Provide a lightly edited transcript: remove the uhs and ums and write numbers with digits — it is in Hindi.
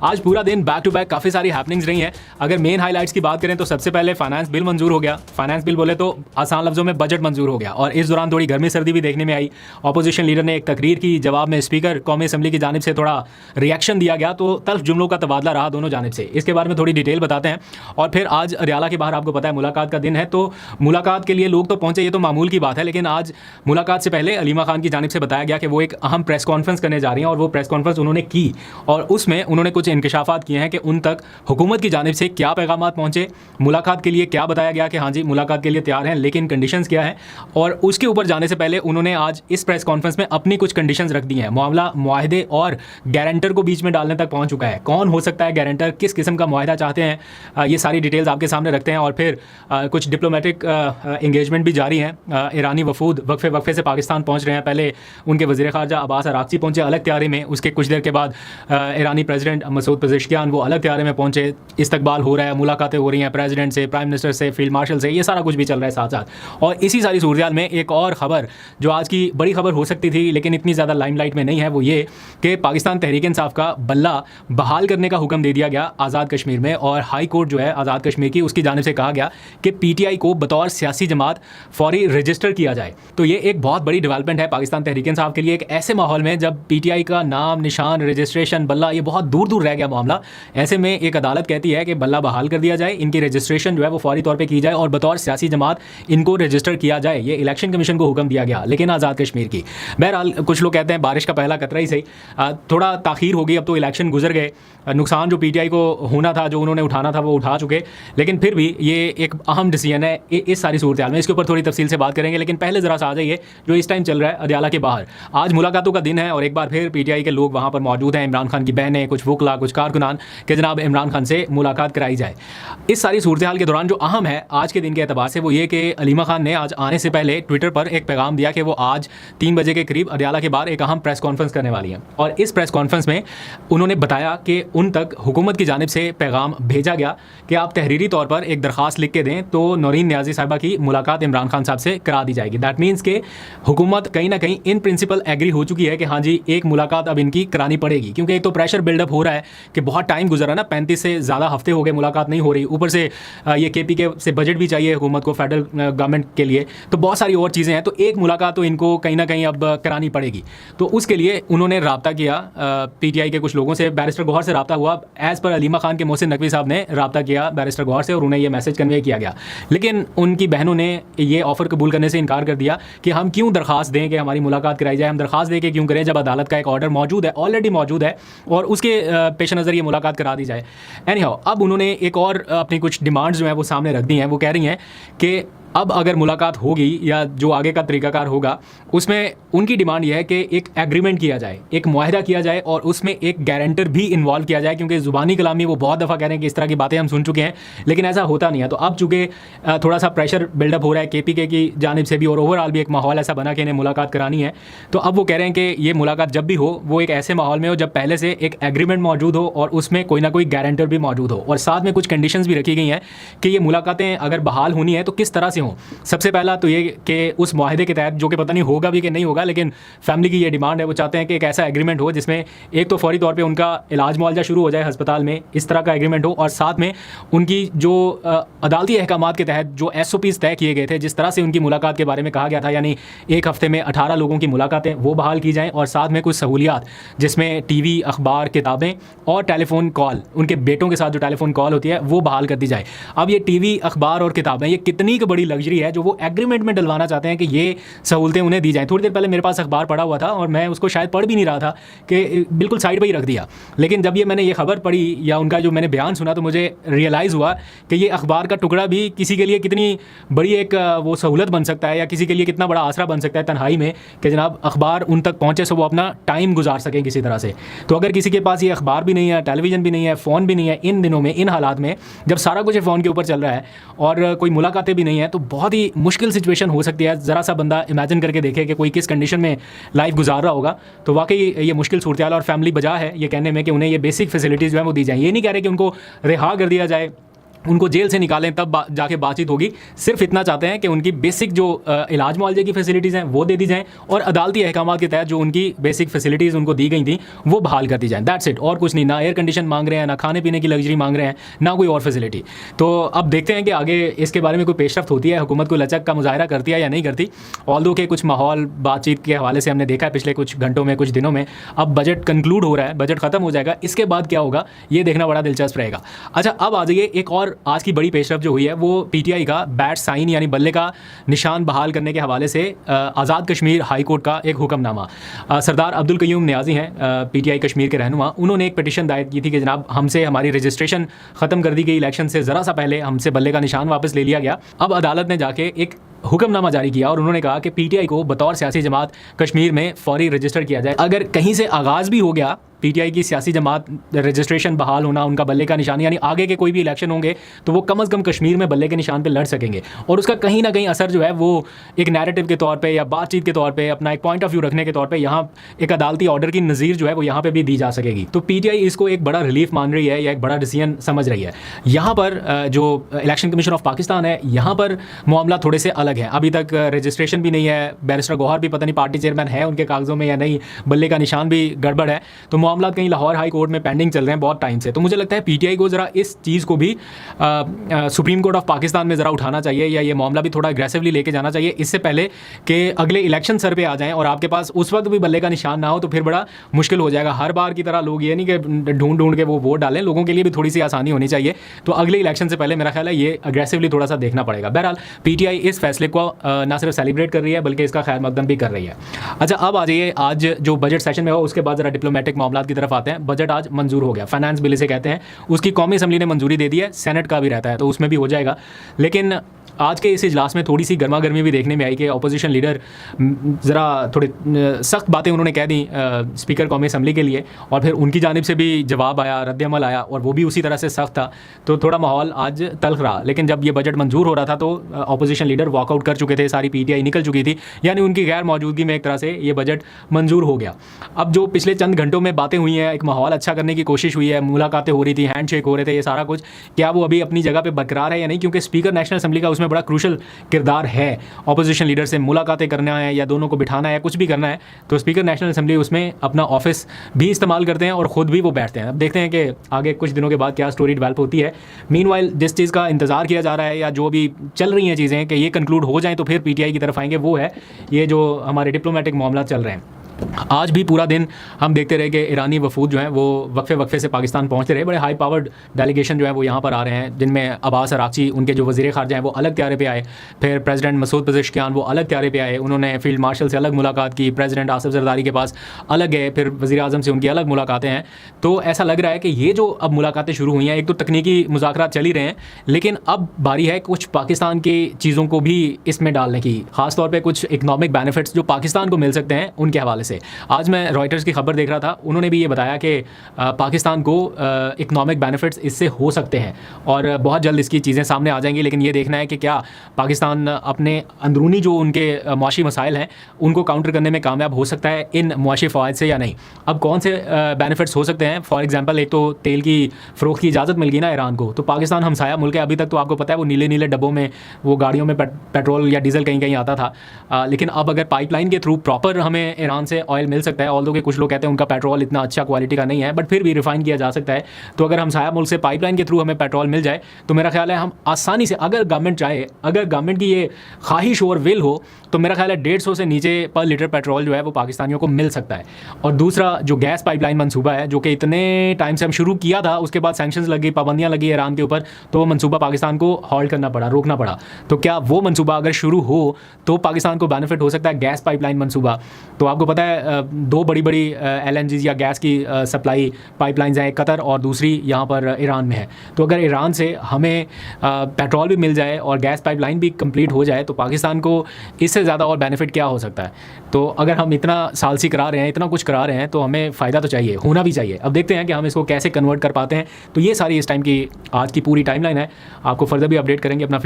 आज पूरा दिन बैक टू बैक काफ़ी सारी हैपनिंग्स रही हैं। अगर मेन हाईलाइट्स की बात करें तो सबसे पहले फाइनेंस बिल मंजूर हो गया। फाइनेंस बिल बोले तो आसान लफ्जों में बजट मंजूर हो गया और इस दौरान थोड़ी गर्मी सर्दी भी देखने में आई। अपोजिशन लीडर ने एक तकरीर की जवाब में स्पीकर कौमी असम्बली की जानिब से थोड़ा रिएक्शन दिया गया, तो तल्ख जुमलों का तबादला रहा दोनों जानिब से। इसके बारे में थोड़ी डिटेल बताते हैं। और फिर आज अरियाला के बाहर आपको पता है मुलाकात का दिन है, तो मुलाकात के लिए लोग तो पहुंचे, ये तो मामूल की बात है। लेकिन आज मुलाकात से पहले अलीमा खान की जानिब से बताया गया कि वो एक अहम प्रेस कॉन्फ्रेंस करने जा रही हैं और वो प्रेस कॉन्फ्रेंस उन्होंने की और उसमें उन्होंने कुछ इंकशाफात किए हैं कि उन तक हुकूमत की जानिब से क्या पैगामात पहुंचे, मुलाकात के लिए क्या बताया गया कि हाँ जी मुलाकात के लिए तैयार हैं, लेकिन कंडीशंस क्या है। और उसके ऊपर जाने से पहले उन्होंने आज इस प्रेस कॉन्फ्रेंस में अपनी कुछ कंडीशंस रख दी हैं। मामला मुआहदे और गारंटर को बीच में डालने तक पहुंच चुका है। कौन हो सकता है गारंटर, किस किस्म का मुआहदा चाहते हैं, ये सारी डिटेल्स आपके सामने रखते हैं। और फिर कुछ डिप्लोमेटिक एंगेजमेंट भी जारी हैं। ईरानी वफूद वक्फे से पाकिस्तान पहुँच रहे हैं। पहले उनके वज़ीर ख़ारजा अब्बास अराग़ची पहुँचे अलग त्यारे में, उसके कुछ देर के बाद ईरानी प्रेसिडेंट मसूद पेज़ेश्कियान वो अलग त्यारे में पहुँचे। इस्तकबाल हो रहा है, मुलाकातें हो रही हैं प्रेसिडेंट से, प्राइम मिनिस्टर से, फील्ड मार्शल से, ये सारा कुछ भी चल रहा है साथ साथ। और इसी सारी सूरत में एक और ख़बर जो आज की बड़ी खबर हो सकती थी लेकिन इतनी ज़्यादा लाइमलाइट में नहीं है, वो ये कि पाकिस्तान तहरीक इंसाफ का बल्ला बहाल करने का हुक्म दे दिया गया आज़ाद कश्मीर में। और हाई कोर्ट जो है आज़ाद कश्मीर की, उसकी जानिब से कहा गया कि PTI को बतौर सियासी जमात फौरी रजिस्टर किया जाए। तो ये एक बहुत बड़ी डेवलपमेंट है पाकिस्तान तहरीक इंसाफ के लिए, एक ऐसे माहौल में जब PTI का नाम, निशान, रजिस्ट्रेशन, बल्ला ये बहुत दूर दूर रह गया मामला। ऐसे में एक अदालत कहती है कि बल्ला बहाल कर दिया जाए, इनकी रजिस्ट्रेशन जो है वो फौरी तौर पर की जाए और बतौर सियासी जमात इनको रजिस्टर किया जाए। ये इलेक्शन कमीशन को हुक्म दिया गया लेकिन आज़ाद कश्मीर की। बहरहाल कुछ लोग कहते हैं बारिश का पहला कतरा ही सही, थोड़ा ताख़ीर हो गई, अब तो इलेक्शन गुजर गए, नुकसान जो PTI को होना था, जो उन्होंने उठाना था वो उठा चुके। लेकिन फिर भी ये एक अहम डिसीजन है इस सारी सूरत हाल में। इसके ऊपर थोड़ी तफसील से बात करेंगे, लेकिन पहले ज़रा सा आ जाइए जो इस टाइम चल रहा है अदियाला के बाहर। आज मुलाकातों का दिन है और एक बार फिर PTI के लोग वहाँ पर मौजूद हैं। इमरान खान की बहनें, कुछ वकला, कुछ कारकुनान कि जनाब इमरान खान से मुलाकात कराई जाए। इस सारी सूरत हाल के दौरान जो अहम है आज के दिन के अतबार से वो ये कि अलीमा खान ने आज आने से पहले ट्विटर पर एक पैगाम दिया कि वो आज 3 बजे के करीब अदियाला के बाहर एक अहम प्रेस कॉन्फ्रेंस करने वाली हैं। और इस प्रेस कॉन्फ्रेंस में उन्होंने बताया कि उन तक हुकूमत की जानिब से पैगाम भेजा गया कि आप तहरीरी तौर पर एक दरख्वास्त लिख के दें तो नौरीन नियाज़ी साहिबा की मुलाकात इमरान खान साहब से करा दी जाएगी। दैट मीन्स के हुकूमत कहीं ना कहीं इन प्रिंसिपल एग्री हो चुकी है कि हाँ जी एक मुलाकात अब इनकी करानी पड़ेगी, क्योंकि एक तो प्रेशर बिल्डअप हो रहा है कि बहुत टाइम गुजरा ना, 35 से ज़्यादा हफ्ते हो गए मुलाकात नहीं हो रही। ऊपर से ये KPK से बजट भी चाहिए हुकूमत को, फेडरल गवर्नमेंट के लिए, तो बहुत सारी और चीज़ें हैं। तो एक मुलाकात तो इनको कहीं ना कहीं अब करानी पड़ेगी। तो उसके लिए उन्होंने रब्ता किया PTI के कुछ लोगों से, बैरिस्टर गौहर से रब्ता हुआ। एज़ पर अलीमा खान के मोहसिन नकवी साहब ने रब्ता किया बैरिस्टर गौहर से और उन्हें ये मैसेज कन्वे किया गया। लेकिन उनकी बहनों ने ये ऑफ़र कबूल करने से इनकार कर दिया कि हम क्यों दरख्वास्त दें कि हमारी मुलाकात कराई जाए, हम दरख्वास्त दे के क्यों करें जब अदालत का एक ऑर्डर मौजूद है, ऑलरेडी मौजूद है और उसके पेश नज़र ये मुलाकात करा दी जाए। एनीहाउ अब उन्होंने एक और अपनी कुछ डिमांड्स जो हैं वो सामने रख दी हैं। वो कह रही हैं कि अब अगर मुलाकात होगी या जो आगे का तरीकाकार होगा उसमें उनकी डिमांड यह है कि एक एग्रीमेंट किया जाए, एक मुआहदा किया जाए और उसमें एक गारंटर भी इन्वॉल्व किया जाए, क्योंकि ज़ुबानी कलामी वो बहुत दफ़ा कह रहे हैं कि इस तरह की बातें हम सुन चुके हैं लेकिन ऐसा होता नहीं है। तो अब चूँकि थोड़ा सा प्रेशर बिल्डअप हो रहा है KPK की जानिब से भी और ओवरऑल भी एक माहौल ऐसा बना कि इन्हें मुलाकात करानी है, तो अब वो कह रहे हैं कि ये मुलाकात जब भी हो वो एक ऐसे माहौल में हो जब पहले से एक एग्रीमेंट मौजूद हो और उसमें कोई ना कोई गारंटर भी मौजूद हो और साथ में कुछ कंडीशंस भी रखी गई हैं कि ये मुलाकातें अगर बहाल होनी है तो किस तरह से हों। सबसे पहला तो ये कि उस मुआहदे के तहत, जो कि पता नहीं होगा भी कि नहीं होगा, लेकिन फैमिली की ये डिमांड है, वो चाहते हैं कि एक ऐसा एग्रीमेंट हो जिसमें एक तो फौरी तौर पे उनका इलाज मुआवजा शुरू हो जाए अस्पताल में, इस तरह का एग्रीमेंट हो और साथ में उनकी जो अदालती अहकामात के तहत जो SOPs तय किए गए थे, जिस तरह से उनकी मुलाकात के बारे में कहा गया था, यानी एक हफ्ते में 18 लोगों की मुलाकातें वो बहाल की जाएँ और साथ में कुछ सहूलियात जिसमें TV, अखबार, किताबें और टेलीफोन कॉल, उनके बेटों के साथ जो टेलीफोन कॉल होती है वो बहाल कर दी जाए। अब ये TV, अखबार और किताबें ये कितनी की बड़ी लग्जरी है जो वो एग्रीमेंट में डलवाना चाहते हैं कि ये सहूलतें उन्हें दी जाएं। थोड़ी देर पहले मेरे पास अखबार पड़ा हुआ था और मैं उसको शायद पढ़ भी नहीं रहा था कि बिल्कुल साइड पे ही रख दिया, लेकिन जब ये मैंने ये खबर पढ़ी या उनका जो मैंने बयान सुना तो मुझे रियलाइज़ हुआ कि ये अखबार का टुकड़ा भी किसी के लिए कितनी बड़ी एक वो सहूलत बन सकता है या किसी के लिए कितना बड़ा आसरा बन सकता है तन्हाई में कि जनाब अखबार उन तक पहुँचे सो वो अपना टाइम गुजार सकें किसी तरह से। तो अगर किसी के पास ये अखबार भी नहीं है, टेलीविज़न भी नहीं है, फ़ोन भी नहीं है, इन दिनों में, इन हालात में जब सारा कुछ फ़ोन के ऊपर चल रहा है और कोई मुलाकातें भी नहीं है, तो बहुत ही मुश्किल सिचुएशन हो सकती है। ज़रा सा बंदा इमेजिन करके देखे कि कोई किस कंडीशन में लाइफ गुजार रहा होगा, तो वाकई ये मुश्किल सूरत हाल। और फैमिली बजा है ये कहने में कि उन्हें ये बेसिक फैसिलिटीज़ जो है वो दी जाए। ये नहीं कह रहे कि उनको रिहा कर दिया जाए उनको जेल से निकालें तब जाके बातचीत होगी। सिर्फ इतना चाहते हैं कि उनकी बेसिक जो इलाज मुआवजे की फैसिलिटीज़ हैं वो दे दी जाएँ, और अदालती अहकामात के तहत जो उनकी बेसिक फैसिलिटीज़ उनको दी गई थी वो बहाल कर दी जाए। दैट्स इट, और कुछ नहीं। ना एयर कंडीशन मांग रहे हैं, ना खाने पीने की लग्जरी मांग रहे हैं, ना कोई और फैसिलिटी। तो अब देखते हैं कि आगे इसके बारे में कोई पेशरफ्त होती है, हुकूमत को लचक का मुजाहरा करती है या नहीं करती। ऑल्दो के कुछ माहौल बातचीत के हवाले से हमने देखा है पिछले कुछ घंटों में, कुछ दिनों में। अब बजट कंक्लूड हो रहा है, बजट ख़त्म हो जाएगा, इसके बाद क्या होगा ये देखना बड़ा दिलचस्प रहेगा। अच्छा, अब आ जाइए एक और आज की बड़ी पेशरफ्त जो हुई है वो पीटीआई का बैट साइन यानी बल्ले का निशान बहाल करने के हवाले से आज़ाद कश्मीर हाई कोर्ट का एक हुक्मनामा। सरदार अब्दुल कयूम नियाज़ी हैं पीटीआई कश्मीर के रहनुमा, उन्होंने एक पिटीशन दायर की थी कि जनाब हमसे हमारी रजिस्ट्रेशन ख़त्म कर दी गई, इलेक्शन से ज़रा सा पहले हमसे बल्ले का निशान वापस ले लिया गया। अब अदालत ने जाके एक हुक्मनामा जारी किया और उन्होंने कहा कि पीटीआई को बतौर सियासी जमात कश्मीर में फौरी रजिस्टर किया जाए। अगर कहीं से आगाज़ भी हो गया पीटीआई की सियासी जमात, रजिस्ट्रेशन बहाल होना, उनका बल्ले का निशान, यानी आगे के कोई भी इलेक्शन होंगे तो वो कम अज़ कम कश्मीर में बल्ले के निशान पे लड़ सकेंगे, और उसका कहीं ना कहीं असर जो है वो एक नैरेटिव के तौर पे या बातचीत के तौर पे, अपना एक पॉइंट ऑफ व्यू रखने के तौर पे यहाँ एक अदालती ऑर्डर की नज़ीर जो है वो यहाँ पे भी दी जा सकेगी। तो पीटीआई इसको एक बड़ा रिलीफ मान रही है या एक बड़ा डिसीजन समझ रही है। यहाँ पर जो इलेक्शन कमीशन ऑफ पाकिस्तान है, यहाँ पर मामला थोड़े से अलग है। अभी तक रजिस्ट्रेशन भी नहीं है, बैरिस्टर गौहर भी पता नहीं पार्टी चेयरमैन है उनके कागज़ों में या नहीं, बल्ले का निशान भी गड़बड़ है, तो मामला कहीं लाहौर हाई कोर्ट में पेंडिंग चल रहे हैं बहुत टाइम से। तो मुझे लगता है पीटीआई को ज़रा इस चीज़ को भी सुप्रीम कोर्ट ऑफ पाकिस्तान में ज़रा उठाना चाहिए, या ये मामला भी थोड़ा एग्रेसिवली लेके जाना चाहिए इससे पहले कि अगले इलेक्शन सर पे आ जाएं और आपके पास उस वक्त भी बल्ले का निशान ना हो, तो फिर बड़ा मुश्किल हो जाएगा। हर बार की तरह लोग ये नहीं कि ढूंढ ढूंढ के वो वोट डालें, लोगों के लिए भी थोड़ी सी आसानी होनी चाहिए। तो अगले इलेक्शन से पहले मेरा ख्याल है ये अग्रेसिवली थोड़ा सा देखना पड़ेगा। बहरहाल पीटीआई इस फैसले को ना सिर्फ सेलिब्रेट कर रही है बल्कि इसका खैर मकदम भी कर रही है। अच्छा, अब आ जाइए आज जो बजट सेशन में हो उसके बाद ज़रा डिप्लोमेटिक मामलात की तरफ आते हैं। बजट आज मंजूर हो गया, फाइनेंस बिल इसे कहते हैं, उसकी कौमी असम्बली ने मंजूरी दे दी है, सेनेट का भी रहता है तो उसमें भी हो जाएगा। लेकिन आज के इस इजलास में थोड़ी सी गर्मा गर्मी भी देखने में आई कि अपोजिशन लीडर ज़रा थोड़े सख्त बातें उन्होंने कह दी स्पीकर कौमी असम्बली के लिए, और फिर उनकी जानिब से भी जवाब आया, रद्दअमल आया, और वो भी उसी तरह से सख्त था। तो थोड़ा माहौल आज तल्ख रहा। लेकिन जब ये बजट मंजूर हो रहा था तो अपोजिशन लीडर वॉकआउट कर चुके थे, सारी पीटीआई निकल चुकी थी, यानी उनकी गैर मौजूदगी में एक तरह से ये बजट मंजूर हो गया। अब जो पिछले चंद घंटों में बातें हुई हैं, एक माहौल अच्छा करने की कोशिश हुई है, मुलाकातें हो रही थी, हैंड शेक हो रहे थे, ये सारा कुछ क्या वो अभी अपनी जगह पर बरकरार है या नहीं? क्योंकि स्पीकर नेशनल असम्बली का उसमें बड़ा क्रूशल किरदार है। अपोजिशन लीडर से मुलाकातें करना है या दोनों को बिठाना है, कुछ भी करना है, तो स्पीकर नेशनल असम्बली उसमें अपना ऑफिस भी इस्तेमाल करते हैं और ख़ुद भी वो बैठते हैं। अब देखते हैं कि आगे कुछ दिनों के बाद क्या स्टोरी डेवलप होती है। मीनवाइल जिस चीज़ का इंतज़ार किया जा रहा है या जो भी चल रही हैं चीज़ें कि ये कंक्लूड हो जाएँ तो फिर पीटीआई की तरफ आएंगे, वो है ये जो हमारे डिप्लोमेटिक मामला चल रहे हैं। आज भी पूरा दिन हम देखते रहे कि ईरानी वफूद जो हैं वो वक्फे से पाकिस्तान पहुंचते रहे। बड़े हाई पावर्ड डेलीगेशन जो है वो यहाँ पर आ रहे हैं, जिनमें अब्बास अराक़ची, उनके जो वज़ीर ख़ारजा हैं वो अलग त्यारे पे आए, फिर प्रेसिडेंट मसूद पज़ेश्कियान वो अलग त्यारे पे आए, उन्होंने फील्ड मार्शल से अलग मुलाकात की, प्रेसिडेंट आसिफ ज़रदारी के पास अलग गए, फिर वज़ीर आज़म से उनकी अलग मुलाकातें हैं। तो ऐसा लग रहा है कि ये जो अब मुलाकातें शुरू हुई हैं, एक तो तकनीकी मुज़ाकरात चल ही रहे हैं, लेकिन अब बारी है कुछ पाकिस्तान की चीज़ों को भी इसमें डालने की, ख़ासतौर पर कुछ इकनॉमिक बेनिफिट्स जो पाकिस्तान को मिल सकते हैं उनके हवाले से। आज मैं रॉयटर्स की खबर देख रहा था, उन्होंने भी ये बताया कि पाकिस्तान को इकनॉमिक बेनिफिट्स इससे हो सकते हैं और बहुत जल्द इसकी चीज़ें सामने आ जाएंगी। लेकिन ये देखना है कि क्या पाकिस्तान अपने अंदरूनी जो उनके मुआशी मसाइल हैं उनको काउंटर करने में कामयाब हो सकता है इन मुआशी फ़वाइद से या नहीं। अब कौन से बेनिफिट्स हो सकते हैं? फॉर एग्जांपल, एक तो तेल की फ़रोख्त की इजाज़त मिल गई ना ईरान को, तो पाकिस्तान हमसाया मुल्क है, अभी तक तो आपको पता है वो नीले नीले डब्बों में वो गाड़ियों में पेट्रोल या डीजल कहीं कहीं आता था। लेकिन अब अगर पाइपलाइन के थ्रू प्रॉपर हमें ईरान से ऑयल मिल सकता है, ऑल्दो के कुछ लोग कहते हैं उनका पेट्रोल इतना अच्छा क्वालिटी का नहीं है, बट फिर भी रिफाइन किया जा सकता है। तो अगर हमसाया मुल्क से पाइपलाइन के थ्रू हमें पेट्रोल मिल जाए तो मेरा ख्याल है हम आसानी से, अगर गवर्नमेंट चाहे, अगर गवर्नमेंट की ये ख्वाहिश और विल हो, तो मेरा ख्याल है 150 से नीचे पर लीटर पेट्रोल जो है वो पाकिस्तानियों को मिल सकता है। और दूसरा जो गैस पाइपलाइन मनसूबा है, जो कि इतने टाइम से हम शुरू किया था, उसके बाद सैंक्शंस लगी, पाबंदियाँ लगी ईरान के ऊपर, तो वो मनसूबा पाकिस्तान को हॉल्ट करना पड़ा, रोकना पड़ा। तो क्या वो मनसूबा अगर शुरू हो तो पाकिस्तान को बेनिफिट हो सकता है, गैस पाइपलाइन मनसूबा। तो आपको पता है दो बड़ी बड़ी LNG या गैस की सप्लाई पाइपलाइंस हैं, कतर और दूसरी यहाँ पर ईरान में है। तो अगर ईरान से हमें पेट्रोल भी मिल जाए और गैस पाइपलाइन भी कंप्लीट हो जाए तो पाकिस्तान को इससे ज़्यादा और बेनिफिट क्या हो सकता है? तो अगर हम इतना सालसी करा रहे हैं, इतना कुछ करा रहे हैं, तो हमें फ़ायदा तो चाहिए, होना भी चाहिए। अब देखते हैं कि हम इसको कैसे कन्वर्ट कर पाते हैं। तो ये सारी इस टाइम की आज की पूरी टाइमलाइन है। आपको फर्दर भी अपडेट करेंगे अपना